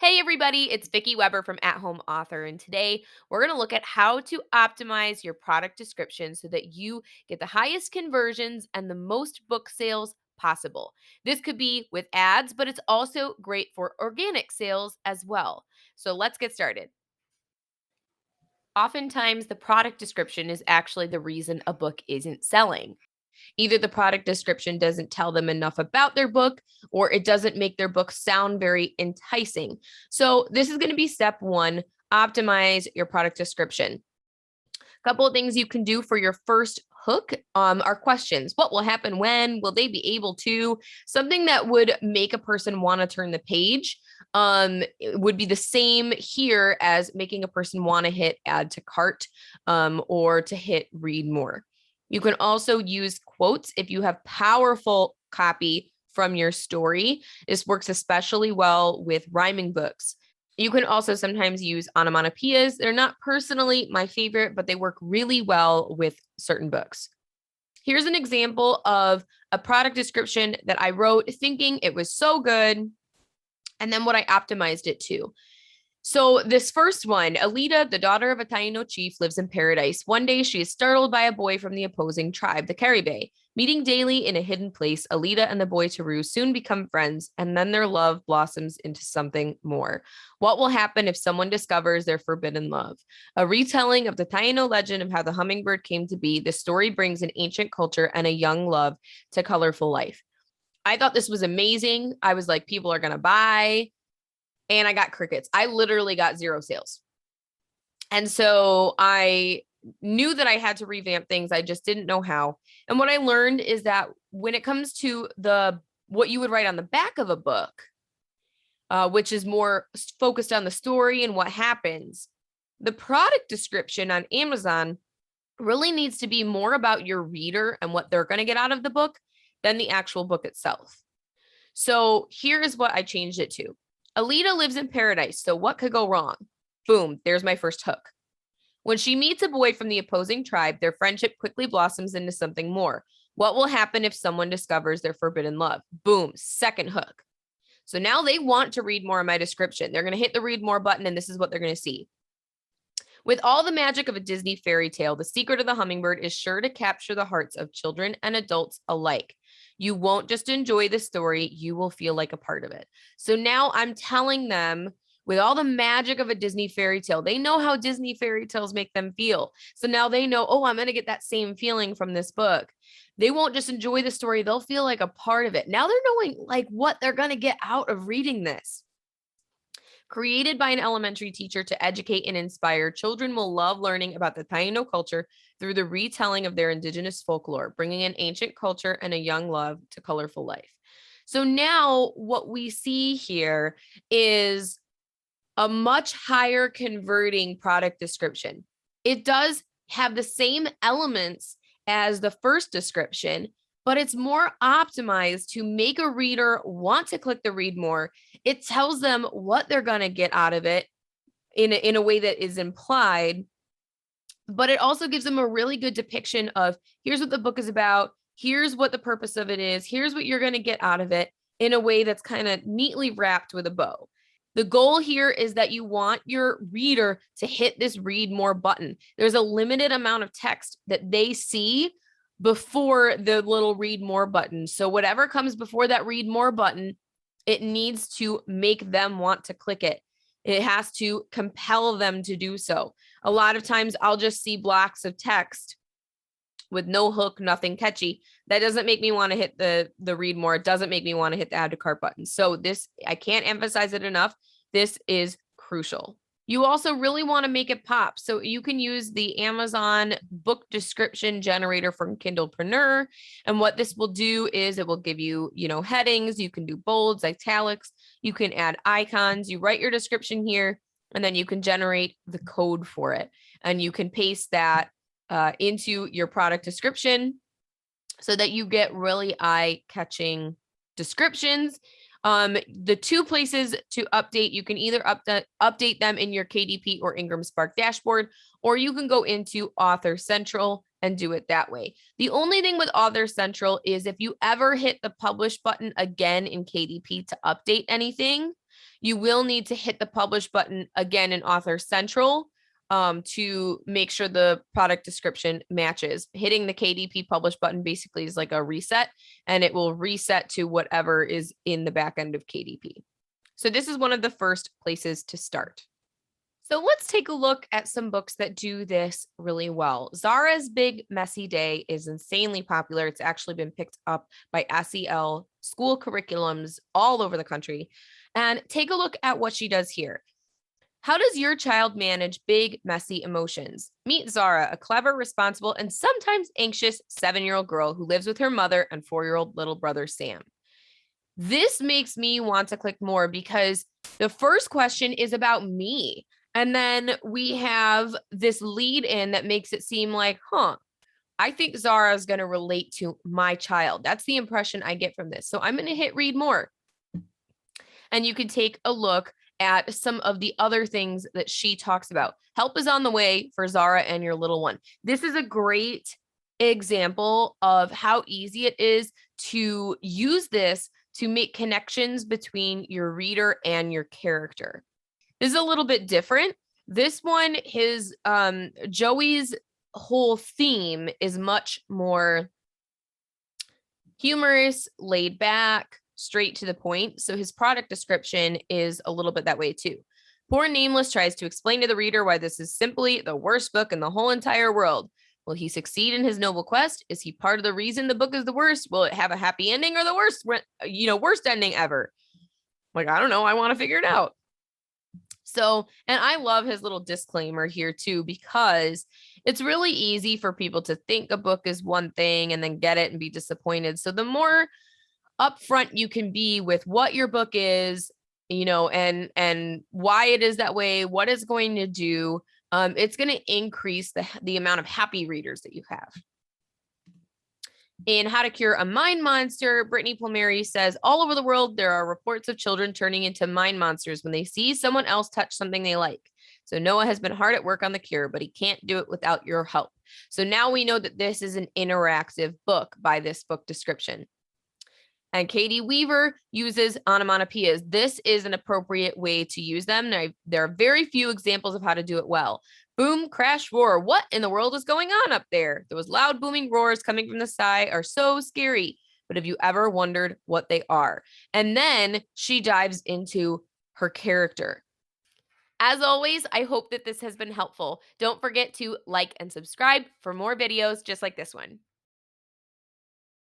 Hey everybody, it's Vicki Weber from At Home Author, and today we're going to look at how to optimize your product description so that you get the highest conversions and the most book sales possible. This could be with ads, but it's also great for organic sales as well. So let's get started. Oftentimes, the product description is actually the reason a book isn't selling. Either the product description doesn't tell them enough about their book or it doesn't make their book sound very enticing. So, this is going to be step one, optimize your product description. A couple of things you can do for your first hook are questions. What will happen when? Will they be able to? Something that would make a person want to turn the page it would be the same here as making a person want to hit add to cart or to hit read more. You can also use quotes if you have powerful copy from your story. This works especially well with rhyming books. You can also sometimes use onomatopoeias. They're not personally my favorite, but they work really well with certain books. Here's an example of a product description that I wrote thinking it was so good, and then what I optimized it to. So, this first one, Alita, the daughter of a Taino chief, lives in paradise. One day, she is startled by a boy from the opposing tribe, the Caribe. Meeting daily in a hidden place, Alita and the boy Taru soon become friends, and then their love blossoms into something more. What will happen if someone discovers their forbidden love? A retelling of the Taino legend of how the hummingbird came to be, the story brings an ancient culture and a young love to colorful life. I thought this was amazing. I was like, people are going to buy, and I got crickets. I literally got zero sales. And so I knew that I had to revamp things. I just didn't know how. And what I learned is that when it comes to the what you would write on the back of a book, which is more focused on the story and what happens, the product description on Amazon really needs to be more about your reader and what they're going to get out of the book than the actual book itself. So here is what I changed it to. Alita lives in paradise, so what could go wrong? Boom, there's my first hook. When she meets a boy from the opposing tribe, their friendship quickly blossoms into something more. What will happen if someone discovers their forbidden love? Boom, second hook. So now they want to read more of my description. They're going to hit the read more button, and this is what they're going to see. With all the magic of a Disney fairy tale, the secret of the hummingbird is sure to capture the hearts of children and adults alike. You won't just enjoy the story, you will feel like a part of it. So now I'm telling them with all the magic of a Disney fairy tale, they know how Disney fairy tales make them feel. So now they know, oh, I'm going to get that same feeling from this book. They won't just enjoy the story, they'll feel like a part of it. Now they're knowing like what they're going to get out of reading this. Created by an elementary teacher to educate and inspire, children will love learning about the Taino culture through the retelling of their indigenous folklore, bringing an ancient culture and a young love to colorful life. So now what we see here is a much higher converting product description. It does have the same elements as the first description, but it's more optimized to make a reader want to click the read more. It tells them what they're going to get out of it in a way that is implied, but it also gives them a really good depiction of here's what the book is about, here's what the purpose of it is, here's what you're going to get out of it in a way that's kind of neatly wrapped with a bow. The goal here is that you want your reader to hit this read more button. There's a limited amount of text that they see before the little read more button. So whatever comes before that read more button, it needs to make them want to click it. It has to compel them to do so. A lot of times I'll just see blocks of text with no hook, nothing catchy. That doesn't make me want to hit the read more. It doesn't make me want to hit the add to cart button. So this, I can't emphasize it enough. This is crucial. You also really want to make it pop. So you can use the Amazon book description generator from Kindlepreneur. And what this will do is it will give you, headings. You can do bolds, italics. You can add icons. You write your description here, and then you can generate the code for it. And you can paste that into your product description so that you get really eye-catching descriptions. The two places to update, you can either update them in your KDP or Ingram Spark dashboard, or you can go into Author Central and do it that way. The only thing with Author Central is if you ever hit the publish button again in KDP to update anything, You will need to hit the publish button again in Author Central to make sure the product description matches. Hitting the KDP publish button basically is like a reset, and it will reset to whatever is in the back end of KDP. So this is one of the first places to start. So let's take a look at some books that do this really well. Zara's Big Messy Day is insanely popular. It's actually been picked up by SEL school curriculums all over the country. And take a look at what she does here. How does your child manage big, messy emotions? Meet Zara, a clever, responsible, and sometimes anxious 7-year-old girl who lives with her mother and 4-year-old little brother, Sam. This makes me want to click more because the first question is about me. And then we have this lead in that makes it seem like, I think Zara is going to relate to my child. That's the impression I get from this. So I'm going to hit read more. And you can take a look at some of the other things that she talks about. Help is on the way for Zara and your little one. This is a great example of how easy it is to use this to make connections between your reader and your character. This is a little bit different. This one, Joey's whole theme is much more humorous, laid back, straight to the point. So his product description is a little bit that way too. Poor Nameless tries to explain to the reader why this is simply the worst book in the whole entire world. Will he succeed in his noble quest? Is he part of the reason the book is the worst? Will it have a happy ending or the worst ending ever? Like, I don't know. I want to figure it out. So, and I love his little disclaimer here too, because it's really easy for people to think a book is one thing and then get it and be disappointed. So the more upfront you can be with what your book is, and why it is that way, what it's going to do, it's going to increase the amount of happy readers that you have. In How to Cure a Mind Monster, Brittany Palmieri says, all over the world, there are reports of children turning into mind monsters when they see someone else touch something they like. So Noah has been hard at work on the cure, but he can't do it without your help. So now we know that this is an interactive book by this book description. And Katie Weaver uses onomatopoeias. This is an appropriate way to use them. There are very few examples of how to do it well. Boom, crash, roar. What in the world is going on up there? Those loud booming roars coming from the sky are so scary. But have you ever wondered what they are? And then she dives into her character. As always, I hope that this has been helpful. Don't forget to like and subscribe for more videos just like this one.